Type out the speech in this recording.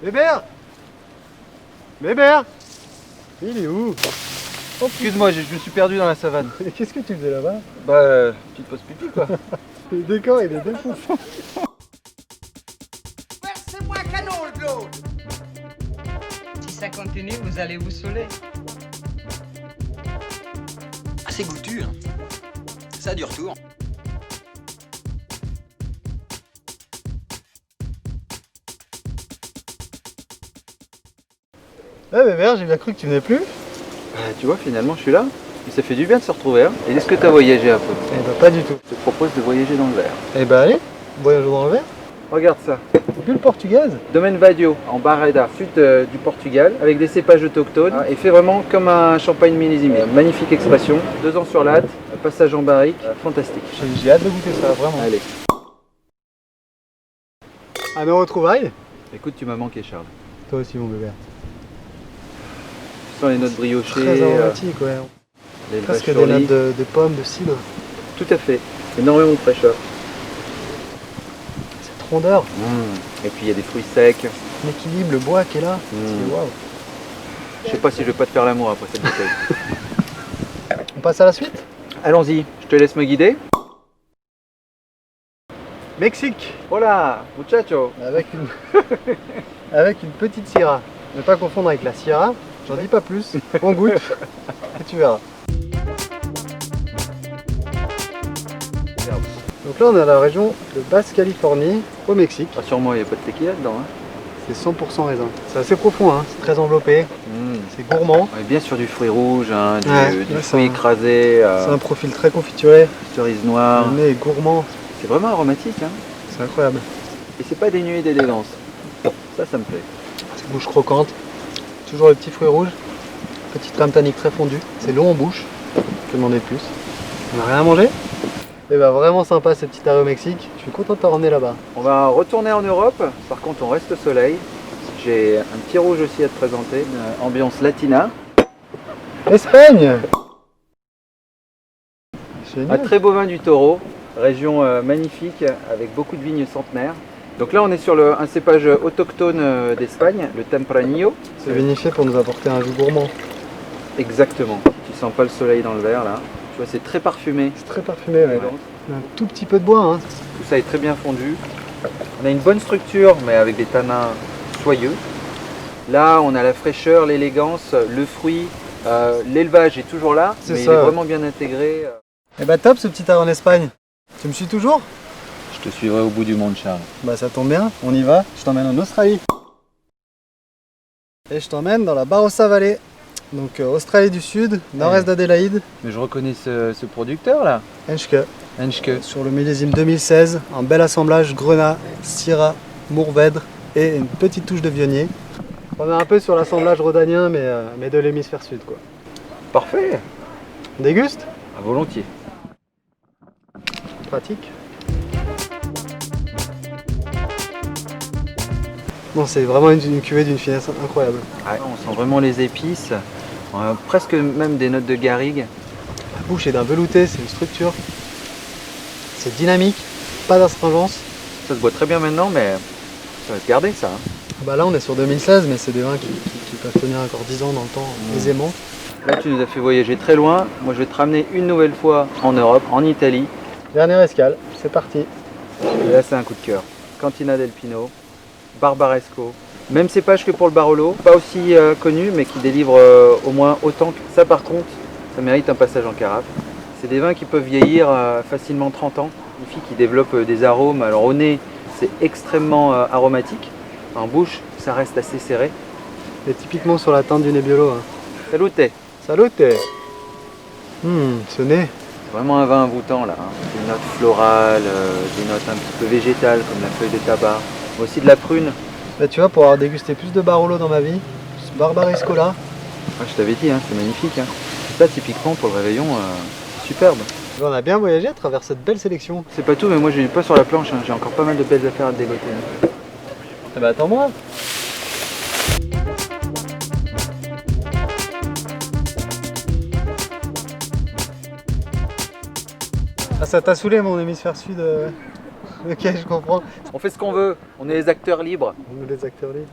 Bébert Bébert Il est où? Oh, excuse-moi, je me suis perdu dans la savane. Et qu'est-ce que tu faisais là-bas? Bah, petite pause pipi quoi. Le décor il est défoncé. Versez-moi un canot de l'eau. Si ça continue, vous allez vous saouler. Ah, c'est goûtu, hein. Ça a du retour. Eh Bébert, j'ai bien cru que tu venais plus. Tu vois, finalement, je suis là. Et ça fait du bien de se retrouver. Hein. Et est-ce que tu as voyagé un peu? Eh bah pas du tout. Je te propose de voyager dans le verre. Eh bah allez, voyageons dans le verre. Regarde ça. Bulle portugaise. Domaine Vadio, en Barreda, sud du Portugal, avec des cépages autochtones. Et fait vraiment comme un champagne millésimé. Magnifique expression. 2 ans sur latte, passage en barrique. Fantastique. J'ai hâte de goûter ça, vraiment. Allez. À nos retrouvailles. Écoute, tu m'as manqué, Charles. Toi aussi mon Bébert. Tu sens les notes briochées, Très aromatique, ouais. les Presque vaches des sur notes lit. de pommes, de cidre. Tout à fait. Énormément de fraîcheur. Cette rondeur, Et puis il y a des fruits secs. l'équilibre, le bois qui est là. C'est waouh. Je sais pas si je vais pas te faire l'amour après cette bouteille. On passe à la suite. Allons-y, je te laisse me guider. Mexique. Hola, muchacho. Avec une, avec une petite Syrah. Ne pas confondre avec la Syrah. J'en dis pas plus. On goûte et tu verras. Donc là on est à la région de Basse-Californie au Mexique. Rassure-moi, il n'y a pas de tequila dedans. Hein. C'est 100% raisin. C'est assez profond, hein. C'est très enveloppé. C'est gourmand. On est bien sur du fruit rouge, hein, du Ouais, fruit c'est un- écrasé, C'est un profil très confituré. cerise noire. Le nez est gourmand. C'est vraiment aromatique. Hein. C'est incroyable. Et c'est pas dénué d'élégance. Ça me plaît. C'est bouche croquante. Toujours le petit fruit rouge. Petite crème tannique très fondue. C'est long en bouche. Que demander de plus? On n'a rien à manger? Et bah vraiment sympa ces petites arrêts au Mexique. Je suis content de te ramener là-bas. On va retourner en Europe. Par contre, on reste au soleil. J'ai un petit rouge aussi à te présenter. Une ambiance latina. Espagne! Un Génial. très beau vin du Taureau. Région magnifique avec beaucoup de vignes centenaires. Donc là, on est sur un cépage autochtone d'Espagne, le Tempranillo. C'est vinifié pour nous apporter un goût gourmand. Exactement. Tu sens pas le soleil dans le verre là. Tu vois, c'est très parfumé. C'est très parfumé, ouais. Un tout petit peu de bois, hein. Tout ça est très bien fondu. On a une bonne structure, mais avec des tanins soyeux. Là, on a la fraîcheur, l'élégance, le fruit. L'élevage est toujours là, C'est mais ça. il est vraiment bien intégré. Et bah top ce petit arrêt en Espagne. Tu me suis toujours? Je te suivrai au bout du monde, Charles. Bah ça tombe bien, on y va. Je t'emmène en Australie. Et je t'emmène dans la Barossa Valley. Donc Australie du Sud, nord-est d'Adélaïde, Mais je reconnais ce producteur là. Henschke. Henschke. Sur le millésime 2016, un bel assemblage Grenat, Syrah, Mourvèdre et une petite touche de Viognier. On est un peu sur l'assemblage rhodanien mais de l'hémisphère sud quoi. Parfait. On déguste? À volontiers. Pratique. Non, c'est vraiment une cuvée d'une finesse incroyable. Ouais, on sent vraiment les épices. On a presque même des notes de garrigue. La bouche est d'un velouté, c'est une structure. C'est dynamique, pas d'astringence. Ça se boit très bien maintenant, mais ça va se garder ça. Hein. Bah là on est sur 2016 mais c'est des vins qui peuvent tenir encore 10 ans dans le temps aisément. Là, tu nous as fait voyager très loin. Moi, je vais te ramener une nouvelle fois en Europe, en Italie. Dernière escale, c'est parti. Et là, c'est un coup de cœur. Cantina del Pino, Barbaresco. Même cépage que pour le Barolo, pas aussi connu, mais qui délivre au moins autant que ça. Par contre, ça mérite un passage en carafe. C'est des vins qui peuvent vieillir facilement 30 ans. Des filles qui développent des arômes. Alors au nez, c'est extrêmement aromatique. En bouche, ça reste assez serré. Et typiquement sur la teinte du Nebbiolo. Hein. Salute! Salute. Ce nez. C'est vraiment un vin envoûtant là. Hein. Des notes florales, des notes un petit peu végétales comme la feuille de tabac. Aussi de la prune. Là tu vois, pour avoir dégusté plus de Barolo dans ma vie, ce Barbaresco là, Ouais, je t'avais dit, hein, c'est magnifique. Hein. Ça, typiquement, pour le réveillon, c'est superbe. on a bien voyagé à travers cette belle sélection. C'est pas tout, mais moi, j'ai pas sur la planche. Hein. J'ai encore pas mal de belles affaires à te dégoter. Hein. Eh ben attends-moi. Ah ça t'a saoulé mon hémisphère sud Ok, je comprends. On fait ce qu'on veut, on est les acteurs libres. On est des acteurs libres.